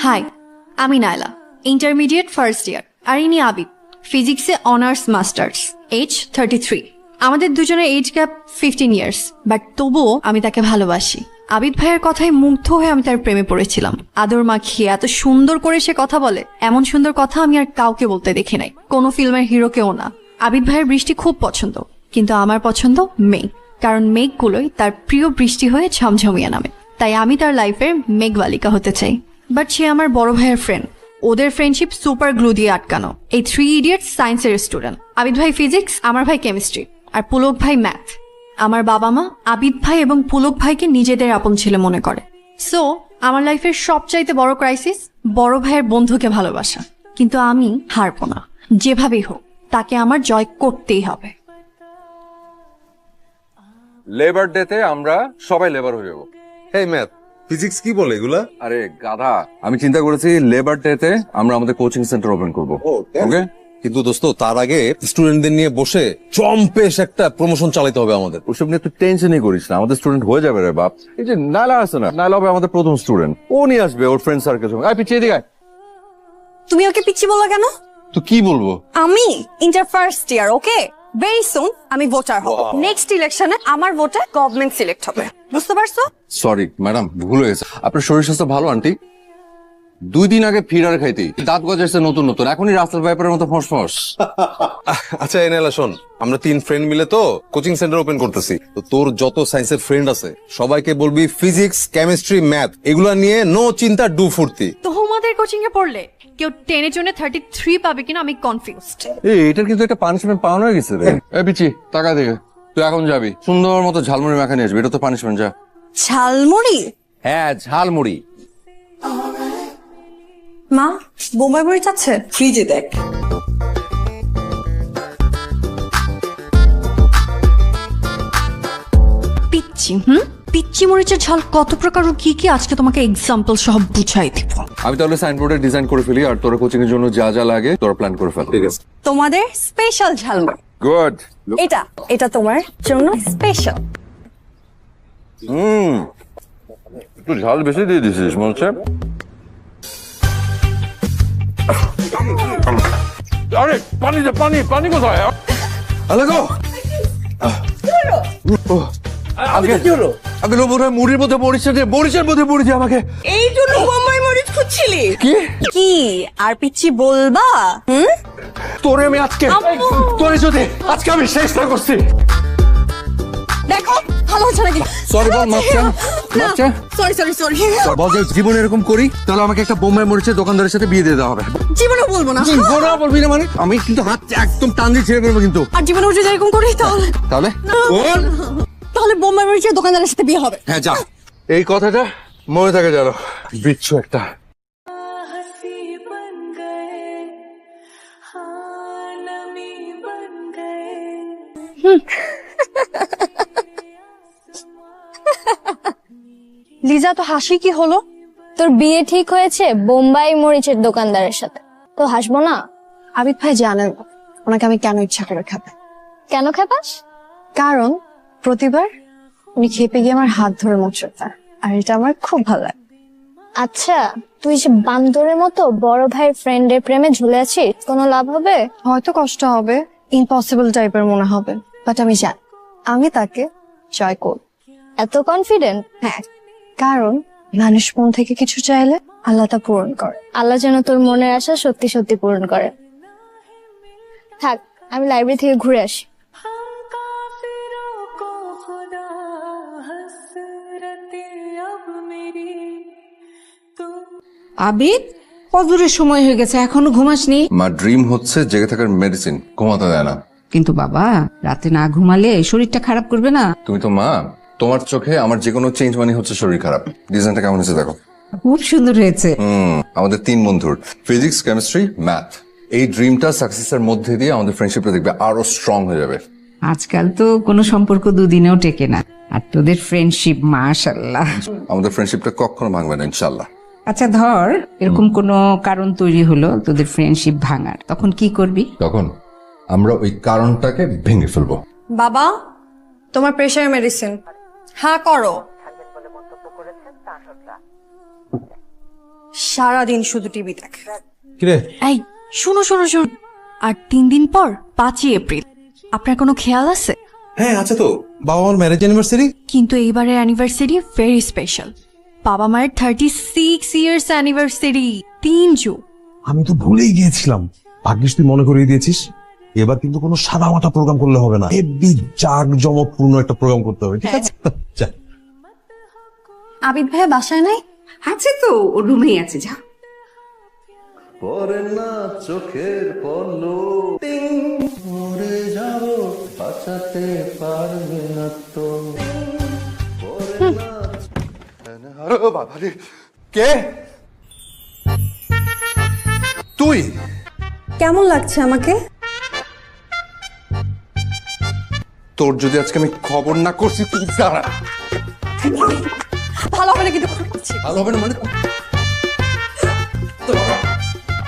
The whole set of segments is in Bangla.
হাই, আমি নাইলা, ইন্টারমিডিয়েট ফার্স্ট ইয়ার। আর ইনি আবিদ, ফিজিক্সে অনার্স মাস্টার্স, এজ 33। আমাদের দুজনের এজ গ্যাপ 15 ইয়ার্স, বাট তবুও আমি তাকে ভালোবাসি। আবিদ ভাইয়ের কথায় মুগ্ধ হয়ে আমি তার প্রেমে পড়েছিলাম। আদর মাখিয়ে এত সুন্দর করে সে কথা বলে, এমন সুন্দর কথা আমি আর কাউকে বলতে দেখি নাই, কোনো ফিল্মের হিরোকেও না। আবিদ ভাইয়ের বৃষ্টি খুব পছন্দ, কিন্তু আমার পছন্দ মেঘ, কারণ মেঘগুলোই তার প্রিয় বৃষ্টি হয়ে ঝমঝমিয়ে নামে। তাই আমি তার লাইফের মেঘবালিকা হতে চাই। বাট সে আমার বড় ভাইয়ের ফ্রেন্ড, ওদের ফ্রেন্ডশিপ সুপার গ্লু দিয়ে আটকানো। এই 3 ইডিয়টস সায়েন্সের স্টুডেন্ট, আবিদ ভাই ফিজিক্স, আমার ভাই কেমিস্ট্রি, আর পুলক ভাই ম্যাথ। আমার বাবা মা আবিদ ভাই এবং পুলক ভাইকে নিজেদের আপন ছেলে মনে করে। সো আমার লাইফের সবচাইতে বড় ক্রাইসিস বড় ভাইয়ের বন্ধুকে ভালোবাসা। কিন্তু আমি হারবো না, যেভাবেই হোক তাকে আমার জয় করতেই হবে। লেবার ডেতে আমরা সবাই লেবার হয়ে যাবো। এই ম্যাথ ফিজিক্স কি বলে এগুলা? আরে গাধা, আমি চিন্তা করেছি লেবার ডেতে আমরা আমাদের কোচিং সেন্টার ওপেন করবো। ওকে, কিন্তু দোস্ত তার আগে স্টুডেন্টদের নিয়ে বসে চম্পেশ একটা প্রমোশন চালাতে হবে আমাদের। ওসব নিয়ে তুই টেনশনই করিস না, আমাদের স্টুডেন্ট হয়ে যাবে রে বাপ। এই যে নাইলা আছে না, নাইলা হবে আমাদের প্রথম স্টুডেন্ট, ও নিয়ে আসবে ওর ফ্রেন্ড সার্কেল সঙ্গে। আয় পিছিয়ে দিকে। তুমি ওকে পিচ্ছি বলো কেন? তো কি বলবো? আমি ইন্টার ফার্স্ট ইয়ার, ওকে? ভেরি সুন আমি ভোটার হব। নেক্সট ইলেকশনে আমার ভোটে গভর্নমেন্ট সিলেক্ট হবে, বুঝতে পারছো? সরি ম্যাডাম, ভুল হয়েছে। আপনার শরীর স্বাস্থ্য ভালো আন্টি? 2 দিন আগে ফিরার খাইতেই দাঁত গজাইছে নতুন নতুন, এখনই রাস্তার ব্যাপারের মতো ফসফস। আচ্ছা এনালা শোন, আমরা 3 ফ্রেন্ড মিলে তো কোচিং সেন্টার ওপেন করতেছি। তো তোর যত সায়েন্সের ফ্রেন্ড আছে সবাইকে বলবি ফিজিক্স, কেমিস্ট্রি, ম্যাথ এগুলা নিয়ে নো চিন্তা ডু ফুর্তি। তোমাদের কোচিং এ পড়লে কেউ 10 এর জন্য 33 পাবে কিনা আমি কনফিউজড। এই এটার কিন্তু একটা পানিশমেন্ট পাওয়া হয়ে গেছে রে। এ পিচি টাকা দিয়ে তুই এখন যাবি, সুন্দর মতো ঝালমুড়ি মাখা নিয়ে আসবি, এটা তো পানিশমেন্ট। যা। ঝালমুড়ি? হ্যাঁ ঝালমুড়ি। মা, বোম্বাই মরিচ আছে? ফ্রিজে দেখ। পিচ্ছি পিচ্ছি মরিচের ঝাল কত প্রকার ও কি কি আজকে তোমাকে এক্সাম্পল সহ বুঝাই দিব। আমি তাহলে সাইনবোর্ডে ডিজাইন করে ফেলি, আর তোর কোচিং এর জন্য যা যা লাগে তোরা প্ল্যান করে ফেল। ঠিক আছে। তোমাদের স্পেশাল ঝালমুড়ি গুড। এটা তোমার জন্য স্পেশাল। একটু ঝাল বেশি দিয়ে দিছিস মনে হচ্ছে। আরে পানি দে, পানি পানি কোথায়? আলাগো আগে লোক বোধহয় মুড়ির মধ্যে মরিচে দিয়ে, মরিচের মধ্যে মরিচে আমাকে। এই জন্য বোম্বাই মরিচ খুঁজছিলি? কি কি আর পিচ্ছি বলবা? তোরে আমি আজকে, তোরে যদি আজকে আমি চেষ্টা করছি। দেখো ভালো হচ্ছে নাকি? সরি বল, মাপচা মাপচা। Sorry sorry sorry. বল যে জীবনে এরকম করি তাহলে আমাকে একটা বোম্বাই মরিচের দোকানদারের সাথে বিয়ে দিয়ে দেওয়া হবে। জীবনে বলবো না। জীবনে বলবি না মানে? আমি কিন্তু হাত একদম টান দিয়ে ছেড়ে ফেলবো কিন্তু। আর জীবনে যদি এরকম করি তাহলে তাহলে বল। তাহলে বোম্বাই মরিচের দোকানদারের সাথে বিয়ে হবে। হ্যাঁ যা, এই কথাটা মনে থাকে জানো। বিচ্ছু একটা। লিজা, তো হাসি কি হলো? তোর বিয়ে ঠিক হয়েছে বোম্বাই মরিচের দোকানদারের সাথে, তো হাসবো না? আবিদ ভাই জানেন ওনাকে আমি কেন ইচ্ছা করে খাবে। কেন খেপাস? কারণ প্রতিবার উনি খেপে গিয়ে আমার হাত ধরে মোচড়, আর এটা আমার খুব ভালো লাগে। আচ্ছা, তুই যে বান্দরের মতো বড় ভাইয়ের ফ্রেন্ডের প্রেমে ঝুলে আছিস, কোনো লাভ হবে? হয়তো কষ্ট হবে, ইম্পসিবল টাইপের মনে হবে, বাট আমি জানি আমি তাকে জয় করব। এত কনফিডেন্ট? হ্যাঁ, কারণ মানুষ মন থেকে কিছু চাইলে আল্লাহ তা পূরণ করে। আল্লাহ যেন তোর মনের আশা সত্যি সত্যি পূরণ করে। থাক, আমি লাইব্রেরি থেকে ঘুরে আসি। আবিদ, কদরের সময় হয়ে গেছে, এখনো ঘুমাসনি? মা, ড্রিম হচ্ছে জেগে থাকার মেডিসিন, ঘুমাতে দেয় না। কিন্তু বাবা, রাতে না ঘুমালে শরীরটা খারাপ করবে না? তুমি তো মা, তোমার চোখে আমার যে কোনো চেঞ্জ মানে হচ্ছে শরীর খারাপ। ডিজাইনটা কেমন হয়েছে দেখো। খুব সুন্দর হয়েছে। আমাদের 3 বন্ধুর ফিজিক্স, কেমিস্ট্রি, ম্যাথ, এই ড্রিমটা সাকসেসের মধ্যে দিয়ে আমাদের ফ্রেন্ডশিপটা দেখবে আরো স্ট্রং হয়ে যাবে। আজকাল তো কোনো সম্পর্ক দুদিনেও টেকে না, আর তোদের ফ্রেন্ডশিপ মাশাআল্লাহ। আমাদের ফ্রেন্ডশিপটা কখনো ভাঙবে না ইনশাআল্লাহ। আচ্ছা ধর এরকম কোনো কারণ তৈরি হলো তোদের ফ্রেন্ডশিপ ভাঙার, তখন কি করবি? তখন আমরা ওই কারণটাকে ভেঙে ফেলবো। বাবা, তোমার প্রেশার মেডিসিন। হ্যাঁ করো। সারাদিন শুধু টিভি দেখে। কিরে এই শুনো শুনো শুনো, আর 3 দিন পর 5ই এপ্রিল, আপনার কোনো খেয়াল আছে? হ্যাঁ আছে তো, বাবা মার ম্যারেজ অ্যানিভার্সারি। কিন্তু এইবারের অ্যানিভার্সারি ভেরি স্পেশাল। বাবা মায়ের 36 ইয়ার্স অ্যানিভার্সারি, 3 জুন। আমি তো ভুলেই গিয়েছিলাম, ভাগ্যিস তুই মনে করিয়ে দিয়েছিস। এবার কিন্তু কোনো সাদা মাটা প্রোগ্রাম করলে হবে না, হেভি জাঁকজমকপূর্ণ একটা প্রোগ্রাম করতে হবে, ঠিক আছে? যা। আবিদ ভাই বাসায় নাই? আছে তো, ও রুমেই আছে, যা। কে তুই? কেমন লাগছে আমাকে? তোর যদি আজকে আমি খবর না করছি তুই দাঁড়া। ভালো হবে না কিন্তু, ভালো হবে না মানে?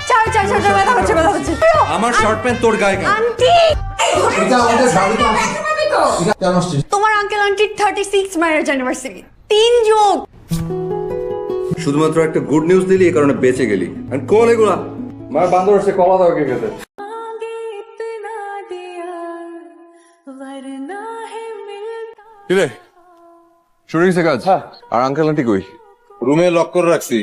চার চার চার চার ব্যথা হচ্ছে, ব্যথা হচ্ছে। আমার শর্ট প্যান্ট তোর গায়ে কেন? আন্টি, তোমার আঙ্কেল আন্টির 36 ম্যারেজ অ্যানিভার্সারি, 3 জুন। শুধুমাত্র একটা গুড নিউজ দিলি, এই কারণে বেঁচে গেলি। আর কল এগুলা মার বান্দর এসে কলা দাও কে খেতে। কিরে শুরু হয়েছে কাজ? আর আঙ্কেল আন্টি কই? রুমে লক করে রাখছি,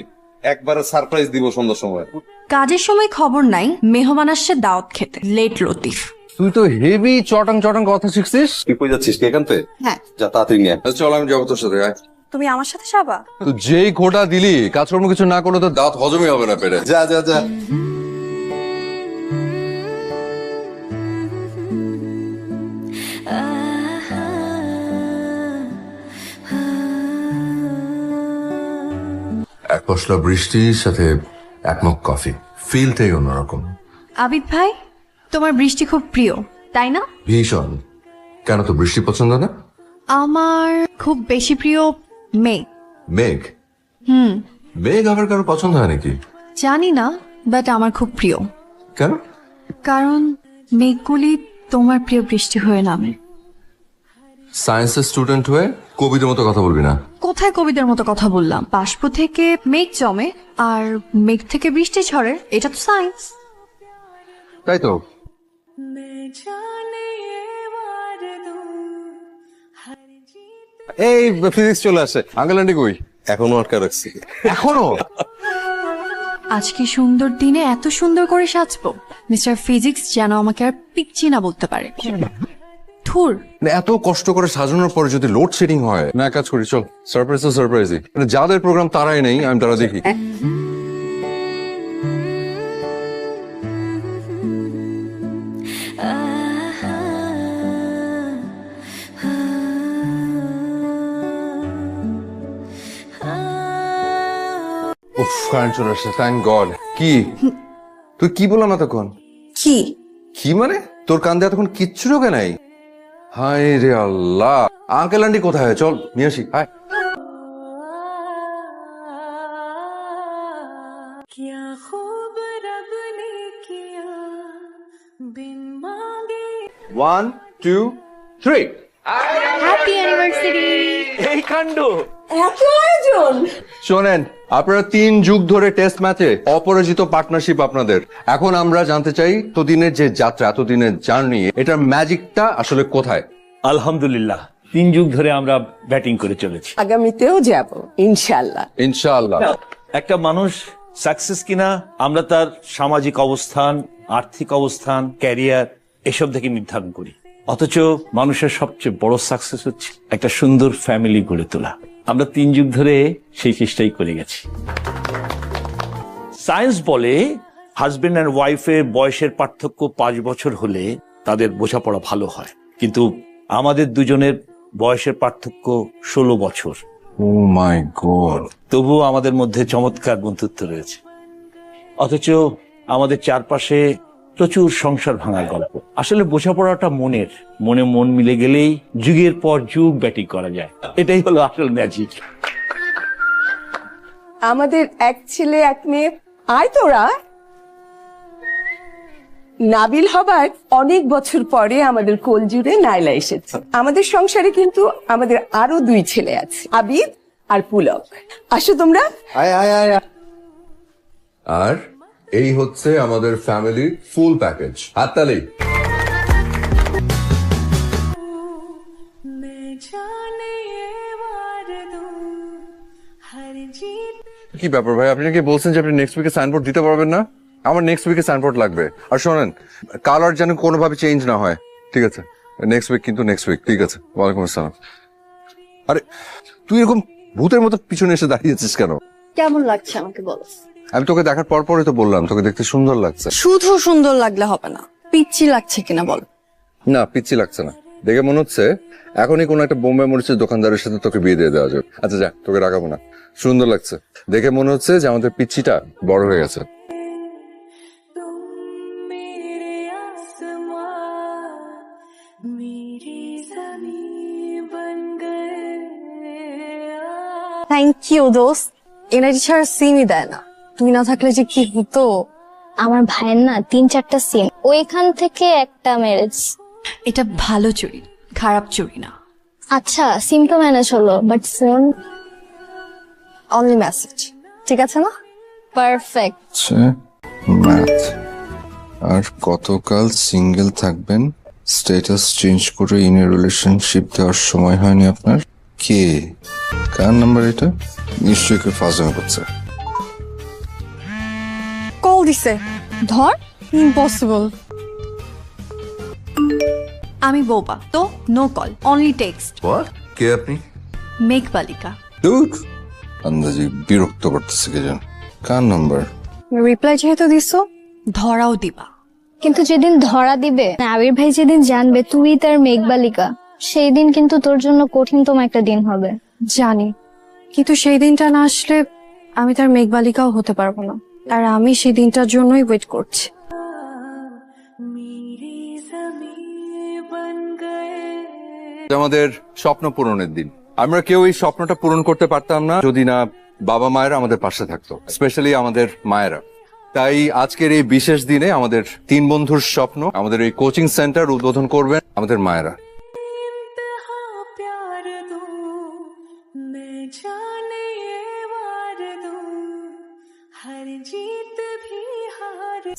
একবারে সারপ্রাইজ দিব সন্ধ্যার সময়। কাজের সময় খবর নাই, মেহমান আসছে দাওয়াত খেতে, লেট লতিফ। তুই তো হেভি চটাং চটাং কথা শিখছিস। তুই কই যাচ্ছিস? কে এখানতে? হ্যাঁ, যা তাড়াতাড়ি নিয়ে আয়। আচ্ছা, চল আমি যাবো তোর সাথে। আয়। তুমি আমার সাথে যাবা? তো যেই খোটা দিলি, কাজকর্ম কিছু না করলে তো দাঁত হজমই হবে না পেরে। যা যা যা। এক পশলা বৃষ্টির সাথে এক মগ কফি, ফিলটাই অন্যরকম। আবিদ ভাই, তোমার বৃষ্টি খুব প্রিয় তাই না? ভীষণ। কেন, তো বৃষ্টি পছন্দ না? আমার খুব বেশি প্রিয় মেঘ। মেঘ? মেঘ আবার কারো পছন্দ হয় নাকি? জানি না, বাট আমার খুব প্রিয়। কেন? কারণ মেঘগুলি তোমার প্রিয় বৃষ্টি হয়ে নামে। সায়েন্সের স্টুডেন্ট হয়ে কবিদের মতো কথা বলবি না। কোথায় কবিদের মতো কথা বললাম? বাষ্প থেকে মেঘ জমে আর মেঘ থেকে বৃষ্টি ঝরে, এটা তো সায়েন্স। তাই তো। এই ফিজিক্স চলে আসে। আঙ্কেল আন্টি কই? এখনো আটকা রাখছি। এখনো? আজকে সুন্দর দিনে এত সুন্দর করে সাজবো, মিস্টার ফিজিক্স যেন আমাকে আর পিচ্ছি না বলতে পারে। থুর। মানে এত কষ্ট করে সাজানোর পরে যদি লোড শেডিং হয় না, এক কাজ করি, চল সারপ্রাইজ তো সারপ্রাইজই। মানে যাদের প্রোগ্রাম তারাই নেই, আমি তারা দেখি। উফ, কারেন্ট চলে আসছে, থ্যাংক গড। কি তুই কি বললাম এতক্ষণ? কি কি মানে? তোর কান্দে এতক্ষণ কিচ্ছু ঢোকে নাই? হায় রে আল্লাহ, আঙ্কেল আন্টি কোথায়? চল নিয়ে আসি, hi. One two three. Happy anniversary. এই কাণ্ড! শোনেন, আপনারা 3 যুগ ধরে টেস্ট ম্যাচে অপরাজিত পার্টনারশিপ আপনাদের। এখন আমরা জানতে চাই এতদিনের যে যাত্রা, এতদিনের জার্নি, এটার ম্যাজিকটা আসলে কোথায়? আলহামদুলিল্লাহ, 3 যুগ ধরে আমরা ব্যাটিং করে চলেছি। আগামীতেও যাব ইনশাআল্লাহ। ইনশাআল্লাহ। একটা মানুষ সাকসেস কিনা আমরা তার সামাজিক অবস্থান, আর্থিক অবস্থান, ক্যারিয়ার এসব থেকে নির্ধারণ করি। অথচ মানুষের সবচেয়ে বড় সাকসেস হচ্ছে একটা সুন্দর ফ্যামিলি গড়ে তোলা। আমরা 3 যুগ ধরে সেই চেষ্টাই করে গেছি। সায়েন্স বলে হাজবেন্ড অ্যান্ড ওয়াইফের বয়সের পার্থক্য 5 বছর হলে তাদের বোঝাপড়া ভালো হয়, কিন্তু আমাদের দুজনের বয়সের পার্থক্য 16 বছর। ও মাই গড। তবুও আমাদের মধ্যে চমৎকার বন্ধুত্ব রয়েছে। অথচ আমাদের চারপাশে প্রচুর সংসার ভাঙার গল্প। আসলে বোঝাপড়াটা মনের, মনে মন মিলে গেলেই যুগের পর যুগ ব্যাটিং করা যায়। এটাই হলো আসল ম্যাজিক। আমাদের এক ছেলে এক মেয়ে। আয় তোরা। নাবিল হবার অনেক বছর পরে আমাদের কোল জুড়ে নাইলা এসেছে। আমাদের সংসারে কিন্তু আমাদের আরো 2 ছেলে আছে, আবিদ আর পুলক। আসো তোমরা। আয় আয় আয়। আর এই হচ্ছে আমাদের ফ্যামিলির ফুল প্যাকেজ। হাততালি। কি ব্যাপার ভাই, আপনি নাকি বলছেন যে আপনি নেক্সট উইকে সাইনবোর্ড দিতে পারবেন না? আমার নেক্সট উইকে সাইনবোর্ড লাগবে। আর শোনেন, কালার যেন কোনোভাবে চেঞ্জ না হয়, ঠিক আছে? নেক্সট উইক, কিন্তু নেক্সট উইক, ঠিক আছে? ওয়ালাইকুম আসসালাম। আরে তুই এরকম ভূতের মতো পিছনে এসে দাঁড়িয়েছিস কেন? কেমন লাগছে আমাকে বলো? আমি তোকে দেখার পর পরই তো বললাম তোকে দেখতে সুন্দর লাগছে। শুধু সুন্দর লাগলে হবে না, পিচ্ছি লাগছে কিনা বল। না, পিচ্ছি লাগছে না, দেখে মনে হচ্ছে এখনই কোনো একটা বোম্বে মরিচের দোকানদারের সাথে তোকে বিয়ে দিয়ে দেওয়া যাবে। আচ্ছা যা, তোকে রাখাবো না। সুন্দর লাগছে, দেখে মনে হচ্ছে যে আমাদের পিচ্ছিটা বড় হয়ে গেছে। থ্যাংক ইউ দোস্ত, এনার্জি ছাড়া সিমই দেয় না। তুই না থাকলে যে কি হতো। আমার ভাইয়ের না 3-4টা সিম, ওইখান থেকে একটা ম্যারেজ। এটা ভালো চুরি, খারাপ চুরি না। আচ্ছা সিম তো ম্যানেজ হলো, বাট ফোন অনলি মেসেজ, ঠিক আছে না? পারফেক্ট। ম্যাথ। আর কতকাল সিঙ্গেল থাকবেন? স্ট্যাটাস চেঞ্জ করে ইন এ রিলেশনশিপ দেওয়ার সময় হয়নি আপনার? কে, কার নাম্বার এটা? নিশ্চয়ই কেউ ফাজলামি করছে। কল দিছে, ধর। ইম্পসিবল। আমি বোবা তো, নো কল, অনলি টেক্সট। কে আপনি? মেঘ বালিকা। দূর, আন্দাজি বিরক্ত করতেছে কে জান। কার নাম্বার? রিপ্লাই যেহেতু দিছো, ধরাও দিবা। কিন্তু যেদিন ধরা দিবে, আবির ভাই যেদিন জানবে তুই তার মেঘবালিকা, সেই দিন কিন্তু তোর জন্য কঠিনতম একটা দিন হবে। জানি, কিন্তু সেই দিনটা না আসলে আমি তার মেঘবালিকাও হতে পারবো না। আর আমি সেই দিনটার জন্যই ওয়েট করছি। আমাদের স্বপ্ন পূরণের দিন। আমরা কেউ এই স্বপ্নটা পূরণ করতে পারতাম না যদি না বাবা মায়েরা আমাদের পাশে থাকতো, স্পেশালি আমাদের মায়েরা। তাই আজকের এই বিশেষ দিনে আমাদের 3 বন্ধুর স্বপ্ন, আমাদের এই কোচিং সেন্টার উদ্বোধন করবেন আমাদের মায়েরা।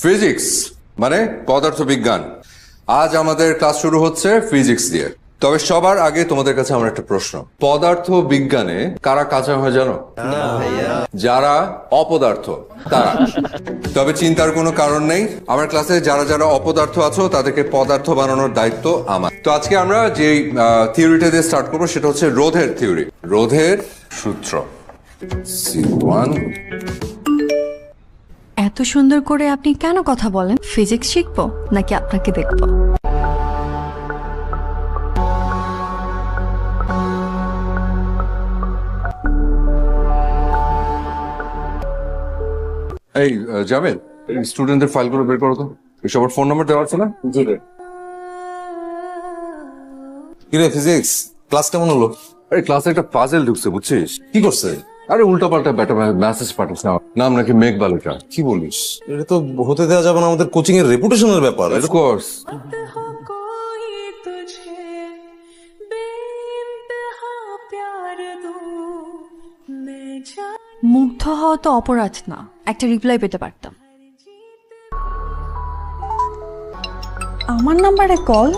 ফিজিক্স মানে পদার্থবিজ্ঞান। আজ আমাদের ক্লাস শুরু হচ্ছে ফিজিক্স দিয়ে। তবে সবার আগে তোমাদের কাছে আমার একটা প্রশ্ন, পদার্থ বিজ্ঞানে কারা কাঁচা হয় জানো? যারা অপদার্থ তারা। তবে চিন্তার কোনো কারণ নেই, আমার ক্লাসে যারা যারা অপদার্থ আছো তাদেরকে পদার্থ বানানোর দায়িত্ব আমার। তো আজকে আমরা যে থিওরিটা দিয়ে স্টার্ট করবো সেটা হচ্ছে রোধের থিওরি, রোধের সূত্র। C1। এত সুন্দর করে আপনি কেন কথা বলেন? ফিজিক্স শিখবো নাকি আপনাকে দেখবো? এই জামিল, স্টুডেন্টদের ফাইলগুলো বের করো তো। সবার ফোন নাম্বার দেওয়া আছে না? কিরে ফিজিক্স ক্লাস কেমন হলো? আরে ক্লাসে একটা পাজেল ঢুকছে, বুঝছিস? কি করছে? আরে উল্টা পাল্টা ব্যাটা মেসেজ পাঠাস না, নাম নাকি মেঘ বালিকা। কি বলিস? এটা তো হতে দেওয়া যাবে না, আমাদের কোচিং এর রেপুটেশনের ব্যাপার। Of course. মুগ্ধ হওয়া তো অপরাধ না, একটা রিপ্লাই পেতে পারতাম। আমার নাম্বারে কল।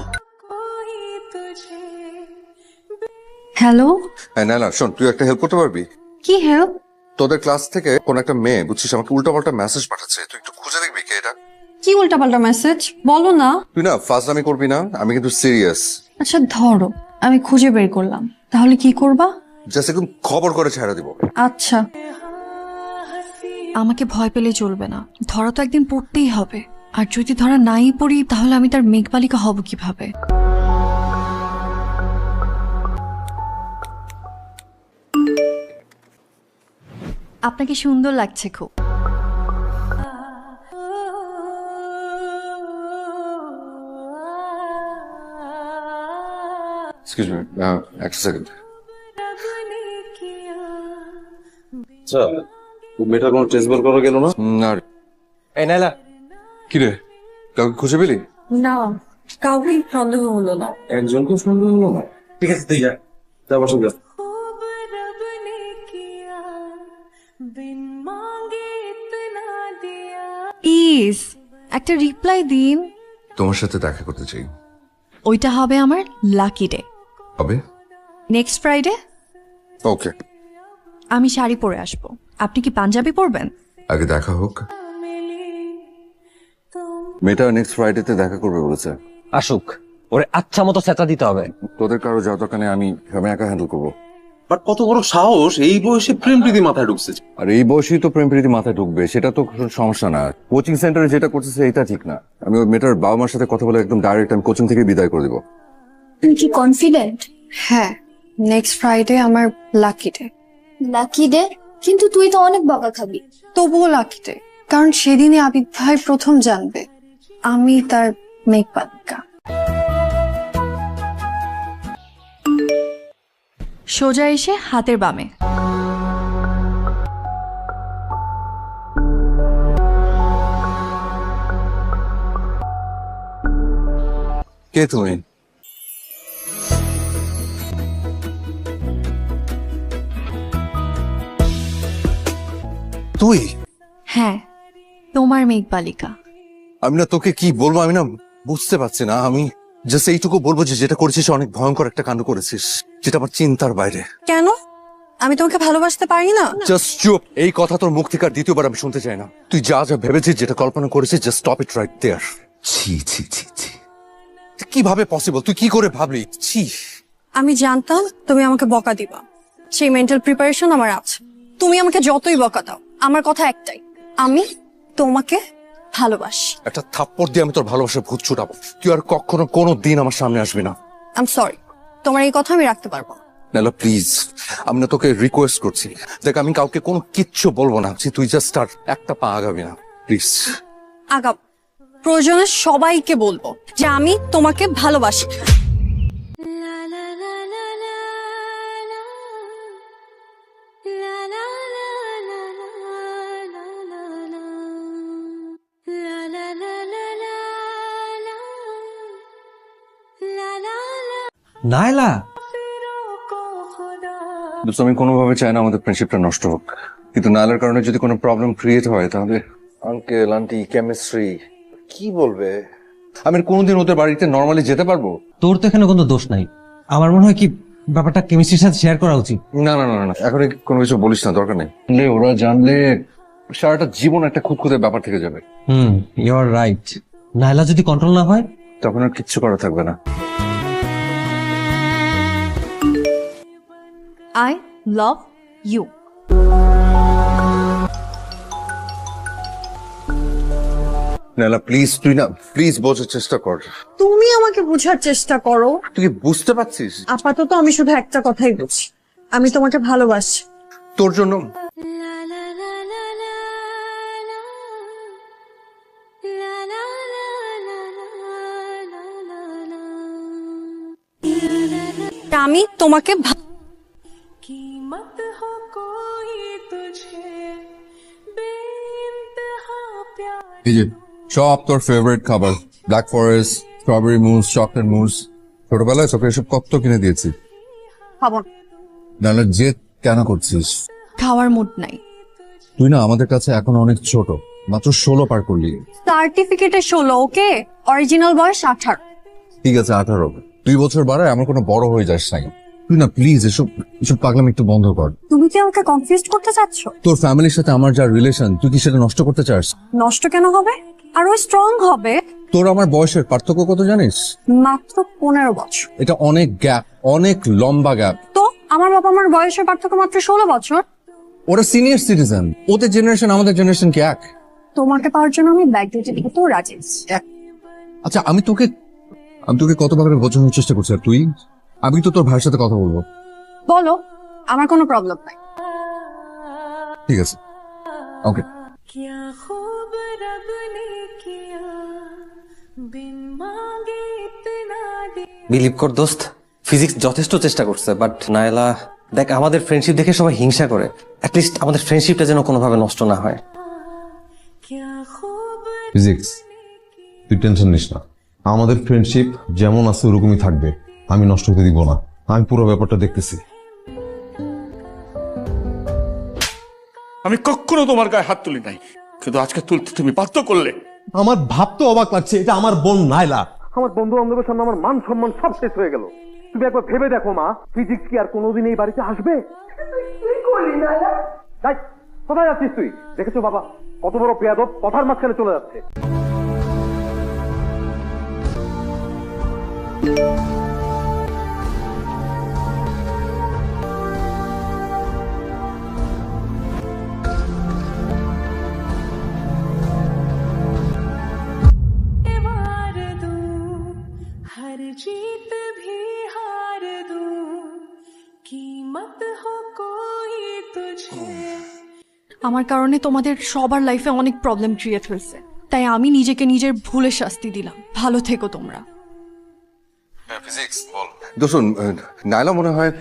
হ্যালো। হ্যাঁ না, শোন, তুই একটা হেল্প করতে পারবি? কি হেল্প? তোদের ক্লাস থেকে কোন একটা মেয়ে, বুঝছিস, আমাকে উল্টা পাল্টা মেসেজ পাঠাচ্ছে। তুই একটু খুঁজে দেখবি কে এটা? কি উল্টাপাল্টা মেসেজ বলো না। তুই না ফাজলামি করবি না, আমি কিন্তু সিরিয়াস। আচ্ছা ধরো, আমি খুঁজে বের করলাম, তাহলে কি করবা? জাস্ট একদম খবর করে ছেড়ে দিব। আচ্ছা, আমাকে ভয় পেলে চলবে না, ধরা তো একদিন পড়তেই হবে। আর যদি ধরা নাই পড়ি তাহলে আমি তার মেঘবালিকা হব কিভাবে? আপনাকে সুন্দর লাগছে খুব। এক্সকিউজ মি, একটা সেকেন্ড। আচ্ছা মেয়েটার কোনো ট্রেস বের করা গেল না? না। এই নাইলা, কি রে, কাউকে খুঁজে পেলি? না, কাউকে সন্দেহ হলো না। একজনকে সন্দেহ হলো না? ঠিক আছে তুই যা, যা বসে যা। প্লিজ একটা রিপ্লাই দিন। তোমার সাথে দেখা করতে চাই। ওইটা হবে আমার লাকি ডে, হবে? Next Friday. ওকে, আমি শাড়ি পরে আসবো, আপনি কি পাঞ্জাবি পরবেন? আগে দেখা হোক। মেয়েটা নেক্সট ফ্রাইডেতে দেখা করবে বলেছে। আসুক, ওরে আচ্ছা মতো সেটা দিতে হবে। তোদের কারো যাওয়ার দরকার নেই, আমি একা হ্যান্ডেল করবো। বাট কত বড় সাহস, এই বয়সে প্রেম প্রীতি মাথায় ঢুকছে। আর এই বয়সেই তো প্রেম প্রীতি মাথায় ঢুকবে, সেটা তো কোনো সমস্যা না। কোচিং সেন্টারে যেটা করতেছে এটা ঠিক না। আমি ওই মেয়েটার বাবা মার সাথে কথা বলে একদম ডাইরেক্ট আমি কোচিং থেকে বিদায় করে দিব। তুমি কি কনফিডেন্ট? হ্যাঁ, নেক্সট ফ্রাইডে আমার লাকি ডে। Lucky day? কিন্তু তুই তো অনেক বকা খাবি। তবুও লাকি ডে, কারণ সেদিনই আবিদ ভাই প্রথম জানবে আমি তার মেঘবালিকা। সোজা এসে হাতের বামে। কে তুমি? তুই? হ্যাঁ, তোমার মেঘবালিকা। আমি না তোকে কি বলবো, আমি না বুঝতে পারছি না। আমি জাস্ট এইটুকু বলবো যে যেটা করেছিস অনেক ভয়ঙ্কর একটা কাণ্ড করেছিস, যেটা আমার চিন্তার বাইরে। কেন? আমি তোমাকে ভালোবাসতে পারি না? জাস্ট চুপ। এই কথা তোর মুখ থেকে আর দ্বিতীয়বার আমি শুনতে চাই না। তুই যা যা ভেবেছিস, যেটা কল্পনা করেছিস, জাস্ট স্টপ ইট রাইট দেয়ার। ছি ছি ছি ছি, কিভাবে পসিবল? তুই কি করে ভাবলি? ছি। আমি জানতাম তুমি আমাকে বকা দিবা, সেই মেন্টাল প্রিপারেশন আমার আছে। তুমি আমাকে যতই বকা দাও, আমার কথা একটাই, আমি তোমাকে ভালোবাসি। একটা থাপ্পড় দিয়ে আমি তোর ভালোবাসার ভূত ছুটাবো। তুই আর কখনো কোনো দিন আমার সামনে আসবি না। আই এম সরি, তোমার এই কথা আমি রাখতে পারবো না। নাইলা প্লিজ, আমি না তোকে রিকোয়েস্ট করছি। দেখ, আমি কাউকে কোনো কিচ্ছু বলবো না, তুই জাস্ট আর একটা পা আগাবি না প্লিজ। আগাম, প্রয়োজনে সবাইকে বলবো যে আমি তোমাকে ভালোবাসি। নাইলা, আমি কোনোভাবে চাই না আমাদের ফ্রেন্ডশিপটা নষ্ট হোক, কিন্তু নাইলার কারণে যদি কোনো প্রবলেম ক্রিয়েট হয় তাহলে আঙ্কেল আন্টি কেমিস্ট্রি কি বলবে? আমি কোনোদিন ওদের বাড়িতে নর্মালি যেতে পারবো? তোর তো এখানে কোনো দোষ নাই। আমার মনে হয় কি ব্যাপারটা কেমিস্ট্রির সাথে শেয়ার করা উচিত। না না না না, এখন কোনো কিছু বলিস না, দরকার নেই। ওরা জানলে সারাটা জীবন একটা খুঁতখুঁতে ব্যাপার থেকে যাবে। You R right. নাইলা যদি কন্ট্রোল না হয়, তখন আর কিচ্ছু করা থাকবে না। I love you. Naila please, তুই না প্লিজ বোঝার চেষ্টা কর। তুমি আমাকে বোঝার চেষ্টা করো। তুই কি বুঝতে পারছিস? আপাতত আমি শুধু একটা কথাই বুঝি, আমি তোমাকে ভালোবাসি। তোর জন্য আমি তোমাকে এই যে সব তোর ফেভারিট খাবার, ব্ল্যাক ফরেস্ট, স্ট্রবেরি মুস, চকলেট মুস, ছোটবেলায় তোকে এসব কত কিনে দিয়েছি। খাবো না। নাহলে জেদ কেন করছিস? খাওয়ার মুড নাই। তুই না আমাদের কাছে এখন অনেক ছোট, মাত্র 16 পার করলি। সার্টিফিকেটে 16, ওকে? অরিজিনাল বয়স 18। ঠিক আছে 18, 2 বছর বাড়ায় আমার কোনো বড় হয়ে যাস নাই। তুই না প্লিজ এসব পাগলামি একটু বন্ধ কর। তুমি কি আমাকে কনফিউজ করতে চাচ্ছ? তোর ফ্যামিলির সাথে আমার যা রিলেশন, তুই কি সেটা নষ্ট করতে চাস? নষ্ট কেন হবে? আরো স্ট্রং হবে। তোর আমার বয়সের পার্থক্য কত জানিস? মাত্র 15 বছর। এটা অনেক গ্যাপ, অনেক লম্বা গ্যাপ। তো আমার বাবা আমার বয়সের পার্থক্য মাত্র 16 বছর। ওরা সিনিয়র সিটিজেন, ওদের জেনারেশন আমাদের জেনারেশন কি এক? তোমাকে পাওয়ার জন্য আমি ব্যাগ দিতে দিতেও রাজি। আচ্ছা আমি তোকে কতবার বোঝানোর চেষ্টা করছি, আর তুই? আমি তো তোর ভাইয়ের সাথে কথা বলবো। বলো, আমার কোনো প্রবলেম নাই। ঠিক আছে, ওকে। বিলিভ কর দোস্ত, ফিজিক্স যথেষ্ট চেষ্টা করছে, বাট নাইলা দেখ, আমাদের ফ্রেন্ডশিপ দেখে সবাই হিংসা করে। অ্যাটলিস্ট আমাদের ফ্রেন্ডশিপটা যেন কোনোভাবে নষ্ট না হয়। ফিজিক্স, তুই টেনশন নিস না, আমাদের ফ্রেন্ডশিপ যেমন আছে ওরকমই থাকবে। আমি নষ্ট হতে দিব না, আমি পুরো ব্যাপারটা দেখতেছি। আমি কখনো তোমার গায়ে হাত তুলি নাই, কিন্তু আজকে তুলতে তুমি বাধ্য করলে। আমার ভাবতে অবাক লাগছে, এটা আমার বোন নাইলা। আমার বন্ধু বান্ধবের সামনে আমার মান সম্মান সব শেষ হয়ে গেল। তুমি একবার ভেবে দেখো মা, ফিজিক্স কি আর কোনোদিন এই বাড়িতে আসবে? তাই কোথায় যাচ্ছিস তুই? দেখেছো বাবা কত বড় বেয়াদব, কথার মাঝখানে চলে যাচ্ছে। हर जीत भी हार दूं, कीमत हो कोई तुझे। আমার কারণে তোমাদের সবার লাইফে অনেক প্রবলেম ক্রিয়েট হয়েছে, তাই আমি নিজেকে নিজের ভুলের শাস্তি দিলাম। ভালো থেকো তোমরা। ফিজিক্স বল। দোষণ নাইলা মনে হয়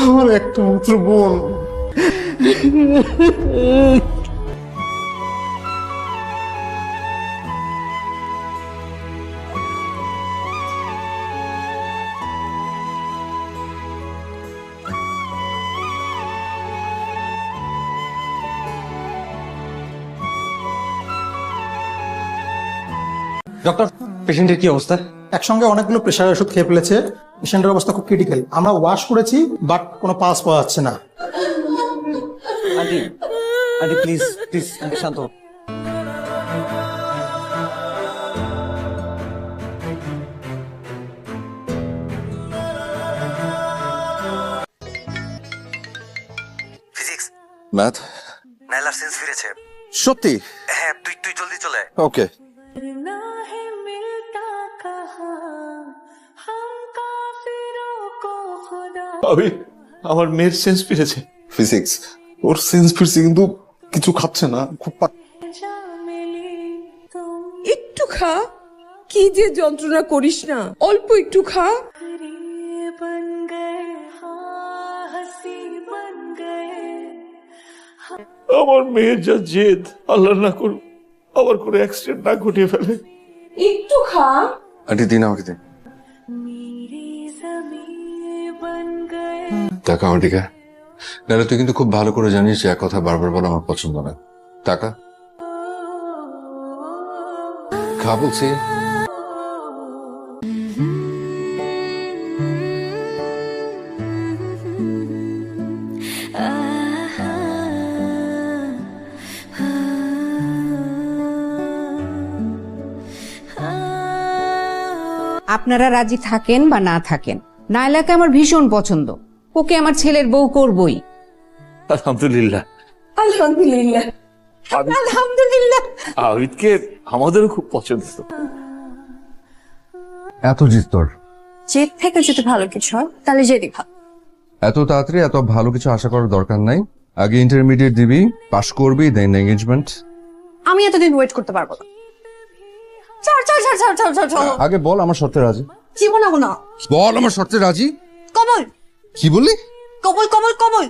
আমার একটা মাত্র বোন। ডক্টর, পেশেন্টের কি অবস্থা? একসঙ্গে অনেকগুলো প্রেশার ওষুধ খেয়ে ফেলেছে। পেশেন্টের অবস্থা খুব ক্রিটিক্যাল। আমরা ওয়াশ করেছি বাট কোনো পাস পাওয়া যাচ্ছে না। Aunty, aunty please please, aunty শান্ত। ফিজিক্স, ম্যাথ, নাইলার সেন্স ফিরেছে। সত্যি? হ্যাঁ, তুই জলদি চলে আয়। ওকে। ना है मिलता कहाँ हम काफिरों को खुदा। আমি আমার মেয়ের সেন্স ফিরেছে। ফিজিক্স, ওর সেন্স ফিরছে কিন্তু কিছু খাচ্ছে না, খুব একটু খা, কি যে যন্ত্রণা করিস না, অল্প একটু খা। बन गए हाँ हंसी बन गए। আমার মেয়ের যা জেদ, আল্লাহ না করুন আবার করে অ্যাক্সিডেন্ট না ঘটিয়ে ফেলে। একটু খা। আন্টি দিন আমাকে দিন। मेरी ज़मीन बन गए। টাকা আমার দিকে। নাহলে তুই কিন্তু খুব ভালো করে জানিস যে এক কথা বারবার বলা আমার পছন্দ না। টাকা খা বলছি। আপনারা রাজি থাকেন বা না থাকেন, নাইলাকে আমার ভীষণ পছন্দ। ওকে আমার ছেলের বউ করবই। আলহামদুলিল্লাহ। আলহামদুলিল্লাহ, আলহামদুলিল্লাহ। আবিদকে আমাদেরও খুব পছন্দ। এত জিত তোর? জেদ থেকে যদি ভালো কিছু হয় তাহলে জেদি ভালো। এত তাড়াতাড়ি এত ভালো কিছু আশা করার দরকার নাই। আগে ইন্টারমিডিয়েট দিবি, পাশ করবি, দেন এঙ্গেজমেন্ট। আমি এতদিন ওয়েট করতে পারবো না। আগে বল আমার শর্তে রাজি। জীবন না বল আমার শর্তে রাজি। কবল। কি বললি? কবল কবল কবল।